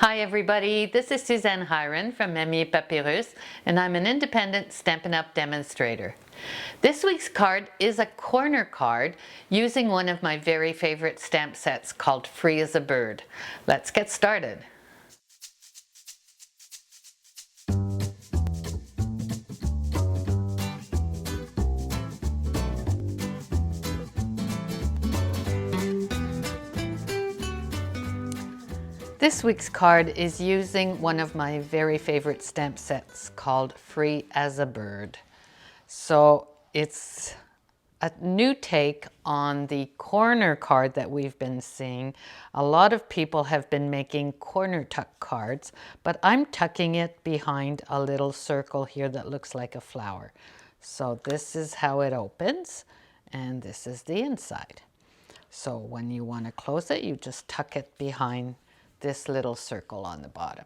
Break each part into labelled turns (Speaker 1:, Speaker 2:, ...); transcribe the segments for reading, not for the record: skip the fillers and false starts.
Speaker 1: Hi everybody, this is Suzanne Hiron from Memie Papyrus, and I'm an independent Stampin' Up! Demonstrator. This week's card is a corner card using one of my very favorite stamp sets called Free as a Bird. Let's get started. This week's card is using one of my very favorite stamp sets called Free as a Bird. So it's a new take on the corner card that we've been seeing. A lot of people have been making corner tuck cards, but I'm tucking it behind a little circle here that looks like a flower. So this is how it opens, and this is the inside. So when you want to close it, you just tuck it behind this little circle on the bottom.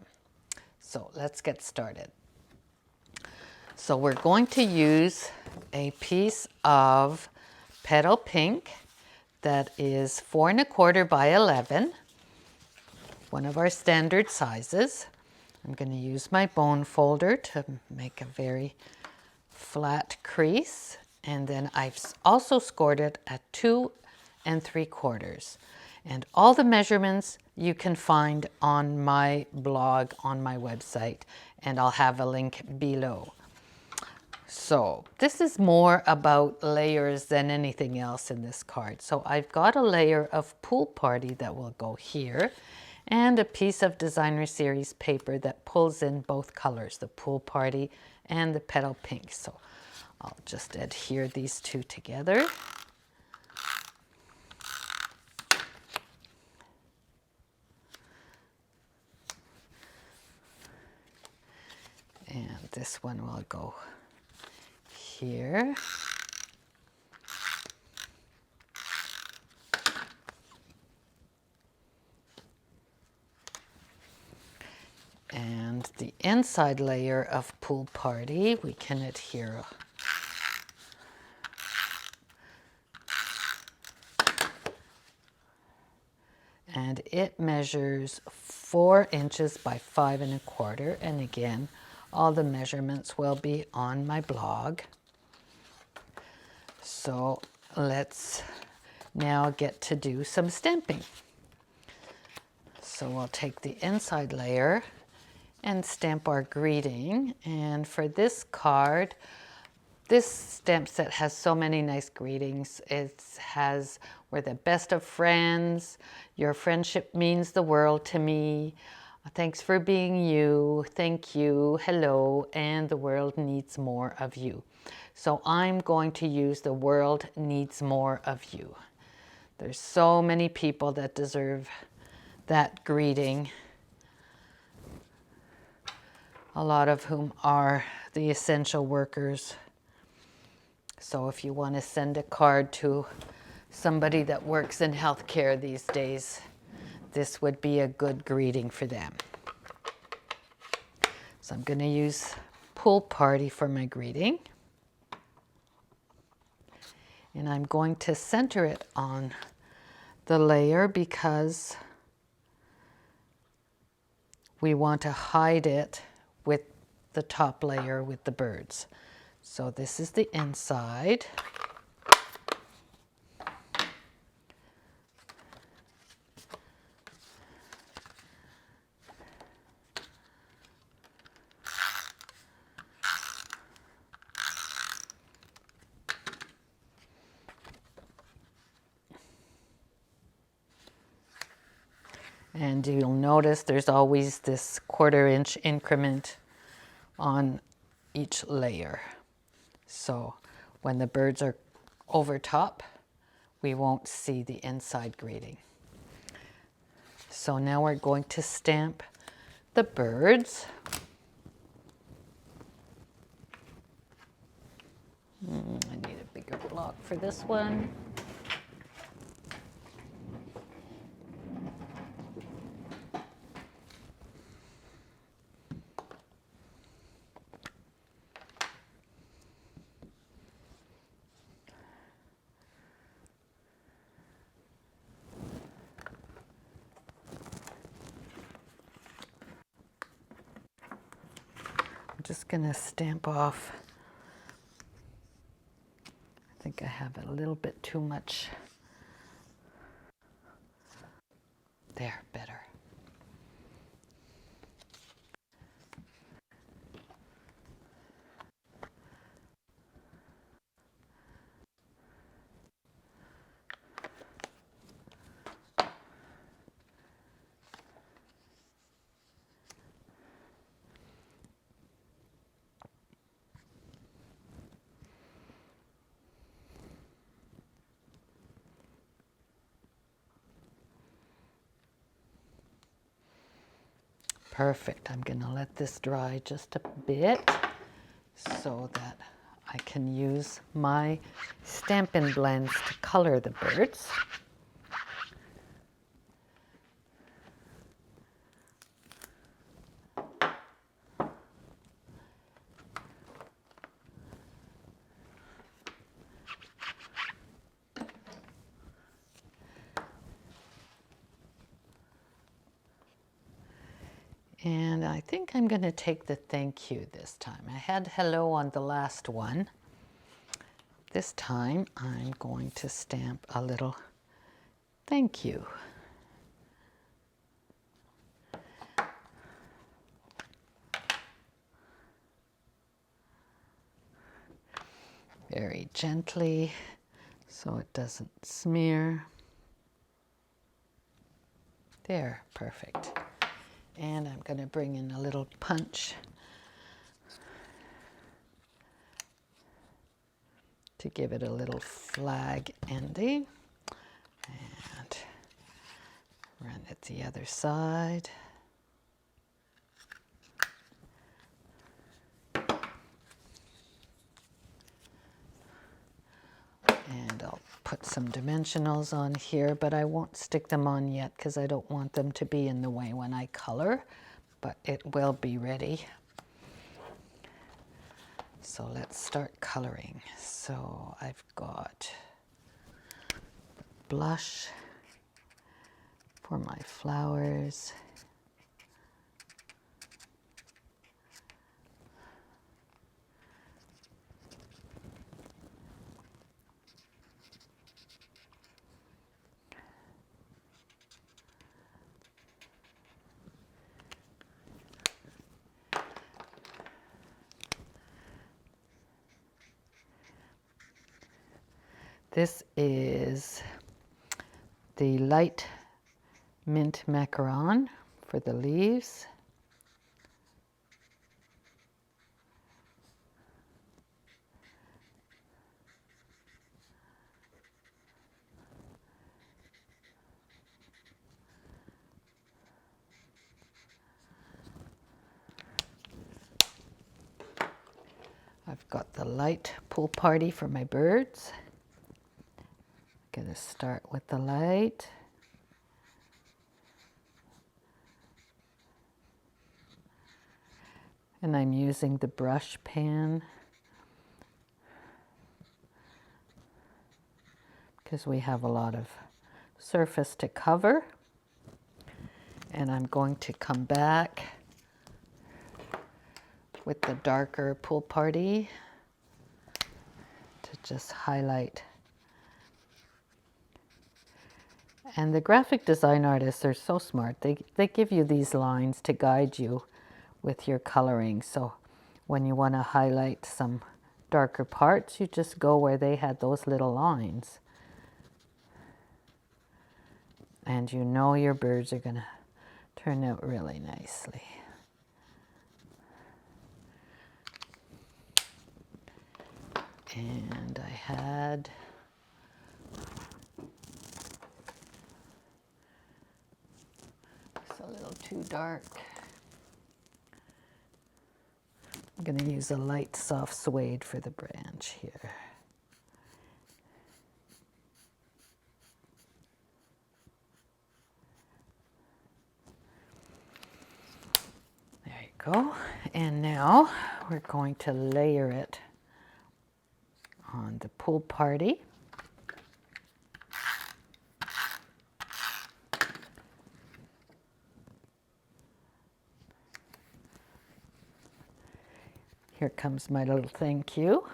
Speaker 1: So let's get started. So we're going to use a piece of petal pink that is 4 1/4 by 11, one of our standard sizes. I'm going to use my bone folder to make a very flat crease, and then I've also scored it at 2 3/4. And all the measurements you can find on my blog on my website, and I'll have a link below. So this is more about layers than anything else in this card. So I've got a layer of Pool Party that will go here, and a piece of Designer Series paper that pulls in both colors, the Pool Party and the petal pink. So I'll just adhere these two together. And this one will go here. And the inside layer of Pool Party, we can adhere. And it measures 4 inches by 5 1/4. And again, all the measurements will be on my blog. So let's now get to do some stamping. So we'll take the inside layer and stamp our greeting. And for this card, this stamp set has so many nice greetings. It has, "We're the best of friends," "Your friendship means the world to me," "Thanks for being you," "Thank you," "Hello," and "The world needs more of you." So I'm going to use "The world needs more of you." There's so many people that deserve that greeting, a lot of whom are the essential workers. So if you want to send a card to somebody that works in healthcare these days, this would be a good greeting for them. So I'm going to use Pool Party for my greeting. And I'm going to center it on the layer because we want to hide it with the top layer with the birds. So this is the inside. And you'll notice there's always this 1/4 inch increment on each layer. So when the birds are over top, we won't see the inside greeting. So now we're going to stamp the birds. I need a bigger block for this one. I'm just going to stamp off. I think I have a little bit too much. There, better. Perfect. I'm going to let this dry just a bit so that I can use my Stampin' Blends to color the birds. And I think I'm going to take the thank you this time. I had hello on the last one. This time I'm going to stamp a little thank you. Very gently so it doesn't smear. There, perfect. And I'm going to bring in a little punch to give it a little flag ending. And run it the other side. And I'll put some dimensionals on here, but I won't stick them on yet because I don't want them to be in the way when I color, but it will be ready. So let's start coloring. So I've got blush for my flowers. This is the light mint macaron for the leaves. I've got the light pool party for my birds. I'm going to start with the light. And I'm using the brush pan because we have a lot of surface to cover. And I'm going to come back with the darker pool party to just highlight. And the graphic design artists are so smart. They give you these lines to guide you with your coloring. So when you want to highlight some darker parts, you just go where they had those little lines. And you know your birds are going to turn out really nicely. And I had it's a little too dark. I'm going to use a light soft suede for the branch here. There you go. And now we're going to layer it on the pool party. Here comes my little thank you.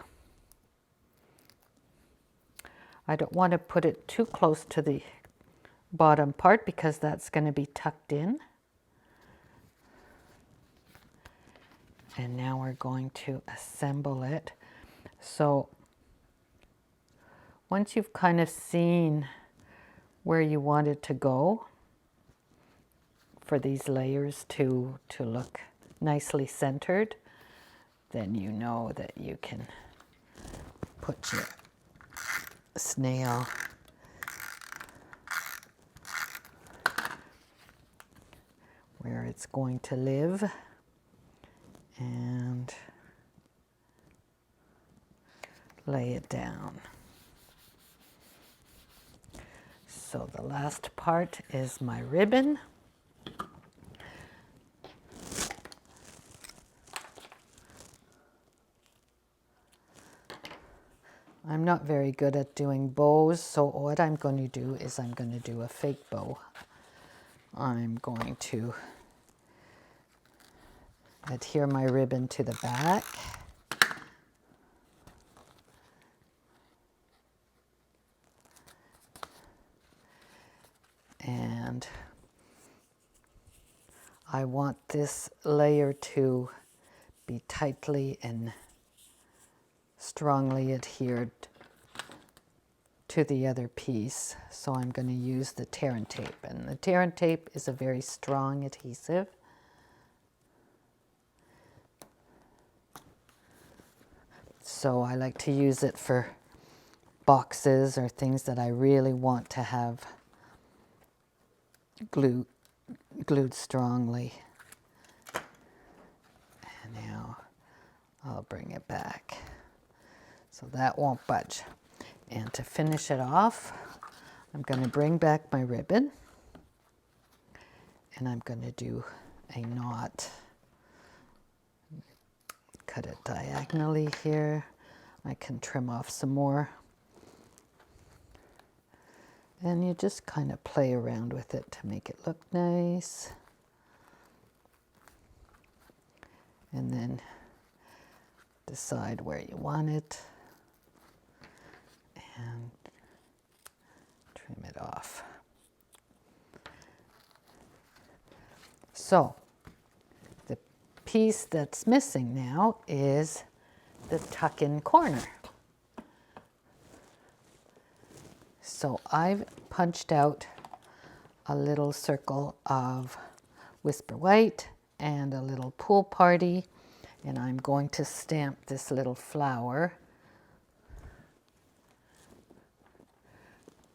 Speaker 1: I don't want to put it too close to the bottom part because that's going to be tucked in. And now we're going to assemble it. So once you've kind of seen where you want it to go for these layers to look nicely centered, then you know that you can put your snail where it's going to live and lay it down. So the last part is my ribbon. I'm not very good at doing bows, so what I'm going to do is I'm going to do a fake bow. I'm going to adhere my ribbon to the back. And I want this layer to be tightly and strongly adhered to the other piece. So I'm going to use the tear and tape. And the tear and tape is a very strong adhesive. So I like to use it for boxes or things that I really want to have glued strongly. And now I'll bring it back. So that won't budge. And to finish it off, I'm going to bring back my ribbon and I'm going to do a knot. Cut it diagonally here. I can trim off some more. And you just kind of play around with it to make it look nice. And then decide where you want it and trim it off. So the piece that's missing now is the tuck-in corner. So I've punched out a little circle of Whisper White and a little pool party, and I'm going to stamp this little flower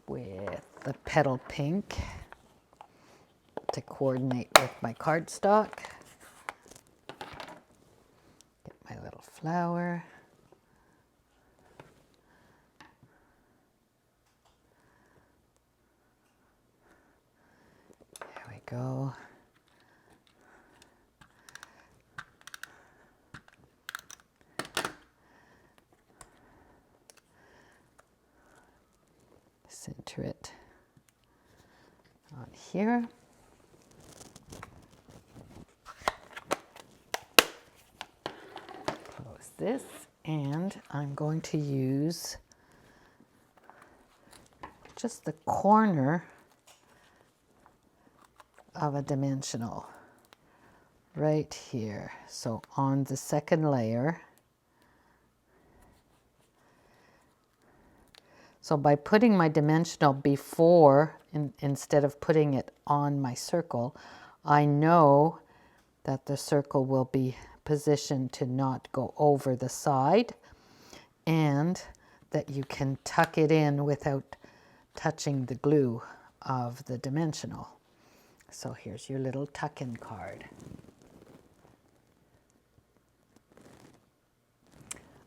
Speaker 1: with the petal pink to coordinate with my cardstock. Get my little flower. There we go. Center it on here. Close this, and I'm going to use just the corner of a dimensional right here. So on the second layer. So by putting my dimensional before, instead of putting it on my circle, I know that the circle will be positioned to not go over the side and that you can tuck it in without touching the glue of the dimensional. So here's your little tuck-in card.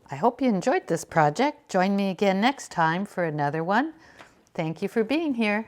Speaker 1: I hope you enjoyed this project. Join me again next time for another one. Thank you for being here.